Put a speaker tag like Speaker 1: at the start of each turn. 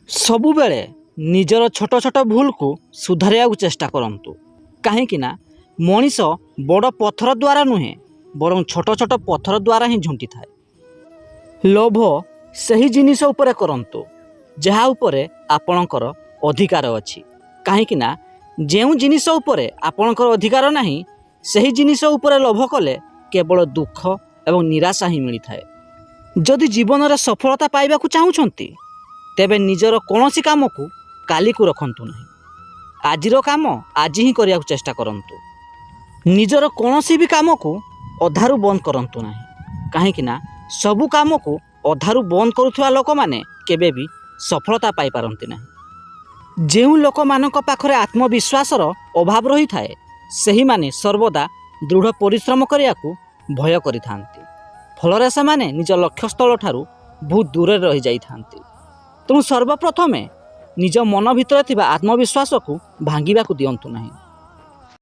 Speaker 1: ସବୁବେଳେ ନିଜର ଛୋଟ ଛୋଟ ଭୁଲକୁ ସୁଧାରିବାକୁ ଚେଷ୍ଟା କରନ୍ତୁ। କାହିଁକି ନା ମଣିଷ ବଡ଼ ପଥର ଦ୍ୱାରା ନୁହେଁ ବରଂ ଛୋଟ ଛୋଟ ପଥର ଦ୍ୱାରା ହିଁ ଝୁଣ୍ଟିଥାଏ। ଲୋଭ ସେହି ଜିନିଷ ଉପରେ କରନ୍ତୁ ଯାହା ଉପରେ ଆପଣଙ୍କର ଅଧିକାର ଅଛି। କାହିଁକି ନା ଯେଉଁ ଜିନିଷ ଉପରେ ଆପଣଙ୍କର ଅଧିକାର ନାହିଁ ସେହି ଜିନିଷ ଉପରେ ଲୋଭ କଲେ କେବଳ ଦୁଃଖ ଏବଂ ନିରାଶା ହିଁ ମିଳିଥାଏ। ଯଦି ଜୀବନରେ ସଫଳତା ପାଇବାକୁ ଚାହୁଁଛନ୍ତି ତେବେ ନିଜର କୌଣସି କାମକୁ କାଲିକୁ ରଖନ୍ତୁ ନାହିଁ। ଆଜିର କାମ ଆଜି ହିଁ କରିବାକୁ ଚେଷ୍ଟା କରନ୍ତୁ। ନିଜର କୌଣସି ବି କାମକୁ ଅଧାରୁ ବନ୍ଦ କରନ୍ତୁ ନାହିଁ। କାହିଁକି ନା ସବୁ କାମକୁ ଅଧାରୁ ବନ୍ଦ କରୁଥିବା ଲୋକମାନେ କେବେ ବି ସଫଳତା ପାଇପାରନ୍ତି ନାହିଁ। ଯେଉଁ ଲୋକମାନଙ୍କ ପାଖରେ ଆତ୍ମବିଶ୍ୱାସର ଅଭାବ ରହିଥାଏ ସେହିମାନେ ସର୍ବଦା ଦୃଢ଼ ପରିଶ୍ରମ କରିବାକୁ ଭୟ କରିଥାନ୍ତି। ଫଳରେ ସେମାନେ ନିଜ ଲକ୍ଷ୍ୟସ୍ଥଳ ଠାରୁ ବହୁତ ଦୂରରେ ରହିଯାଇଥାନ୍ତି। ତେଣୁ ସର୍ବପ୍ରଥମେ ନିଜ ମନ ଭିତରେ ଥିବା ଆତ୍ମବିଶ୍ୱାସକୁ ଭାଙ୍ଗିବାକୁ ଦିଅନ୍ତୁ ନାହିଁ।